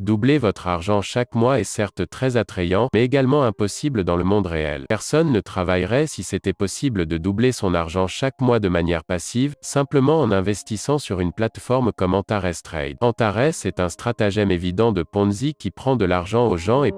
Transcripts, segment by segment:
Doubler votre argent chaque mois est certes très attrayant, mais également impossible dans le monde réel. Personne ne travaillerait si c'était possible de doubler son argent chaque mois de manière passive, simplement en investissant sur une plateforme comme Antares Trade. Antares est un stratagème évident de Ponzi qui prend de l'argent aux gens et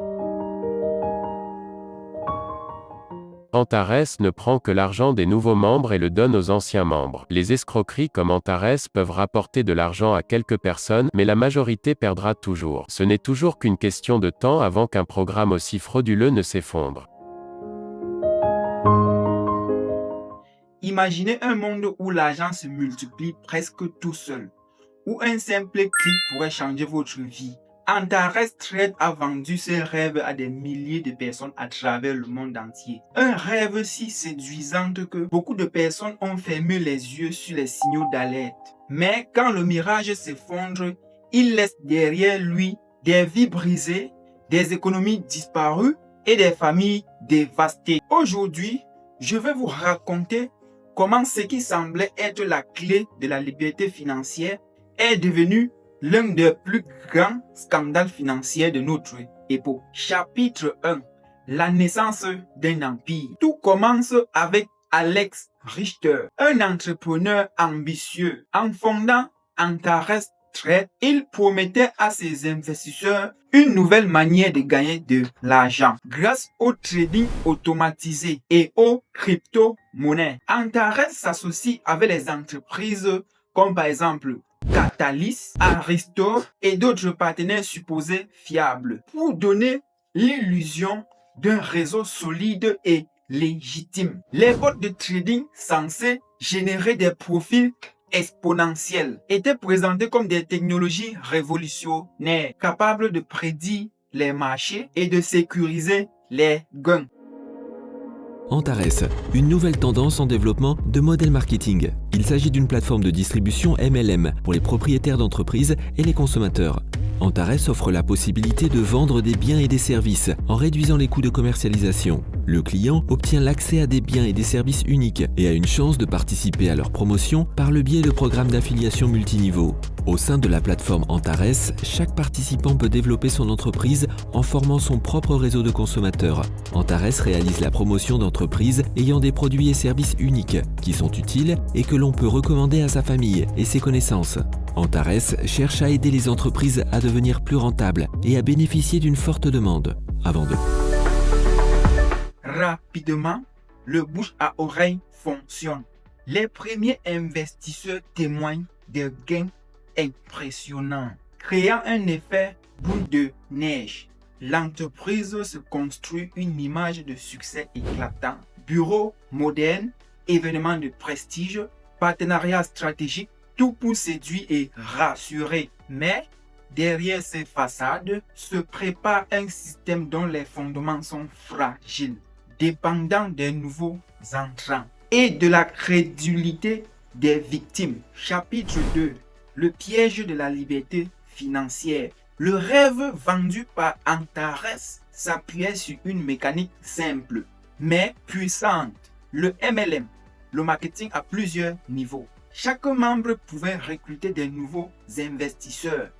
Antares ne prend que l'argent des nouveaux membres et le donne aux anciens membres. Les escroqueries comme Antares peuvent rapporter de l'argent à quelques personnes, mais la majorité perdra toujours. Ce n'est toujours qu'une question de temps avant qu'un programme aussi frauduleux ne s'effondre. Imaginez un monde où l'argent se multiplie presque tout seul, où un simple clic pourrait changer votre vie. Antares Trade a vendu ses rêves à des milliers de personnes à travers le monde entier. Un rêve si séduisant que beaucoup de personnes ont fermé les yeux sur les signaux d'alerte. Mais quand le mirage s'effondre, il laisse derrière lui des vies brisées, des économies disparues et des familles dévastées. Aujourd'hui, je vais vous raconter comment ce qui semblait être la clé de la liberté financière est devenu l'un des plus grands scandales financiers de notre époque. Chapitre 1. La naissance d'un empire. Tout commence avec Alex Richter, un entrepreneur ambitieux. En fondant Antares Trade, il promettait à ses investisseurs une nouvelle manière de gagner de l'argent grâce au trading automatisé et aux crypto-monnaies. Antares s'associe avec les entreprises comme par exemple Catalyst, Aristo et d'autres partenaires supposés fiables pour donner l'illusion d'un réseau solide et légitime. Les bots de trading censés générer des profits exponentiels étaient présentés comme des technologies révolutionnaires capables de prédire les marchés et de sécuriser les gains. Antares, une nouvelle tendance en développement de modèle marketing. Il s'agit d'une plateforme de distribution MLM pour les propriétaires d'entreprises et les consommateurs. Antares offre la possibilité de vendre des biens et des services en réduisant les coûts de commercialisation. Le client obtient l'accès à des biens et des services uniques et a une chance de participer à leur promotion par le biais de programmes d'affiliation multiniveau. Au sein de la plateforme Antares, chaque participant peut développer son entreprise en formant son propre réseau de consommateurs. Antares réalise la promotion d'entreprises ayant des produits et services uniques qui sont utiles et que l'on peut recommander à sa famille et ses connaissances. Antares cherche à aider les entreprises à devenir plus rentables et à bénéficier d'une forte demande. Avant de... Rapidement, le bouche à oreille fonctionne. Les premiers investisseurs témoignent de gains impressionnants, créant un effet boule de neige. L'entreprise se construit une image de succès éclatant. Bureaux modernes, événements de prestige, partenariats stratégiques, tout pour séduire et rassurer. Mais derrière ces façades se prépare un système dont les fondements sont fragiles, dépendant des nouveaux entrants et de la crédulité des victimes. Chapitre 2. Le piège de la liberté financière. Le rêve vendu par Antares s'appuyait sur une mécanique simple, mais puissante. Le MLM, le marketing à plusieurs niveaux. Chaque membre pouvait recruter des nouveaux investisseurs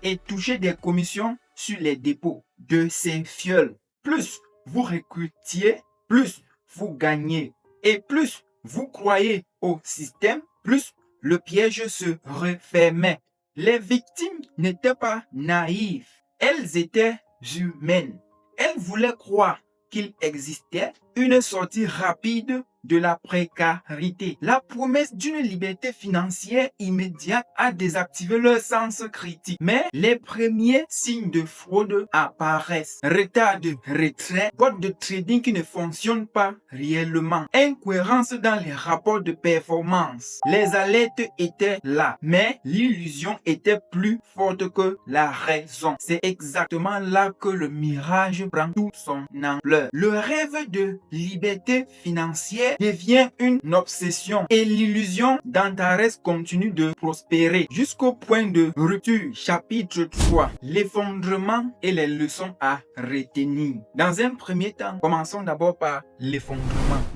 et toucher des commissions sur les dépôts de ces fioles. Plus vous recrutiez, plus vous gagnez. Et plus vous croyez au système, plus le piège se refermait. Les victimes n'étaient pas naïves. Elles étaient humaines. Elles voulaient croire qu'il existait une sortie rapide de la précarité. La promesse d'une liberté financière immédiate a désactivé leur sens critique. Mais les premiers signes de fraude apparaissent. Retard de retrait, boîte de trading qui ne fonctionne pas réellement, incohérence dans les rapports de performance. Les alertes étaient là, mais l'illusion était plus forte que la raison. C'est exactement là que le mirage prend toute son ampleur. Le rêve de liberté financière devient une obsession et l'illusion d'Antares continue de prospérer jusqu'au point de rupture. Chapitre 3. L'effondrement et les leçons à retenir. Dans un premier temps, commençons d'abord par l'effondrement.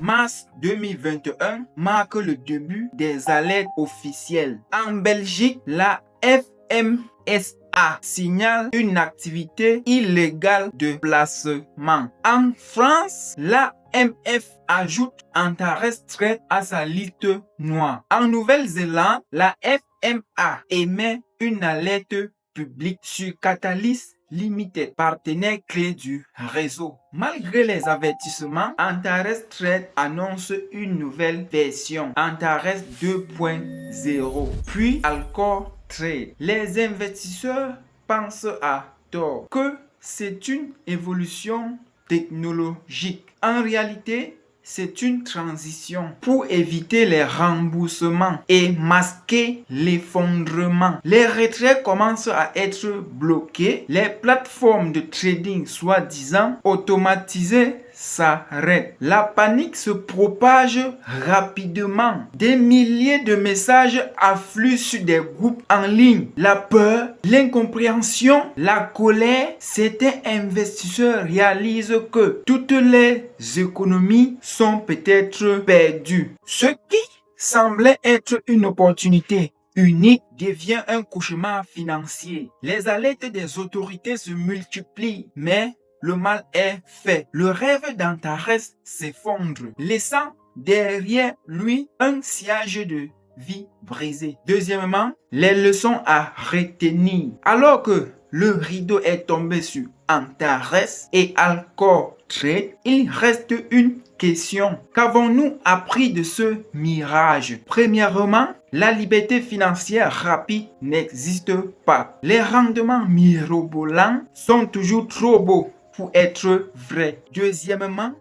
Mars 2021 marque le début des alertes officielles. En Belgique, la FMSA MFA signale une activité illégale de placement. En France, l'AMF ajoute Antares Trade à sa liste noire. En Nouvelle-Zélande, la FMA émet une alerte publique sur Catalyst Limited, partenaire clé du réseau. Malgré les avertissements, Antares Trade annonce une nouvelle version, Antares 2.0, puis Alcor Trade. Les investisseurs pensent à tort que c'est une évolution technologique. En réalité, c'est une transition pour éviter les remboursements et masquer l'effondrement. Les retraits commencent à être bloqués. Les plateformes de trading soi-disant automatisées s'arrêtent. La panique se propage rapidement. Des milliers de messages affluent sur des groupes en ligne. La peur, l'incompréhension, la colère. Certains investisseurs réalisent que toutes les économies sont peut-être perdues. Ce qui semblait être une opportunité unique devient un cauchemar financier. Les alertes des autorités se multiplient, mais le mal est fait. Le rêve d'Antares s'effondre, laissant derrière lui un sillage de vie brisée. Deuxièmement, les leçons à retenir. Alors que le rideau est tombé sur Antares et Alcor Trade, il reste une question. Qu'avons-nous appris de ce mirage? Premièrement, la liberté financière rapide n'existe pas. Les rendements mirobolants sont toujours trop beaux pour être vrais. Deuxièmement,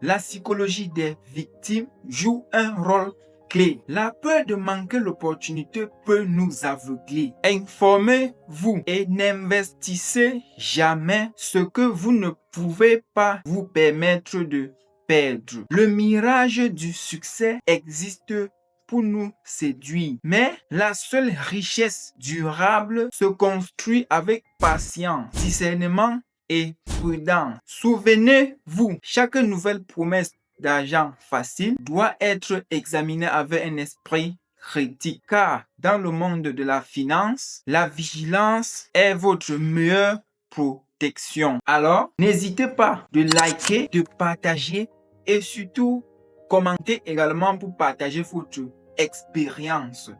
la psychologie des victimes joue un rôle clé. La peur de manquer l'opportunité peut nous aveugler. Informez-vous et n'investissez jamais ce que vous ne pouvez pas vous permettre de perdre. Le mirage du succès existe pour nous séduire, mais la seule richesse durable se construit avec patience, discernement et prudence. Souvenez-vous, chaque nouvelle promesse d'argent facile doit être examinée avec un esprit critique, car dans le monde de la finance, la vigilance est votre meilleure protection. Alors, n'hésitez pas de liker, de partager et surtout commenter également pour partager votre expérience.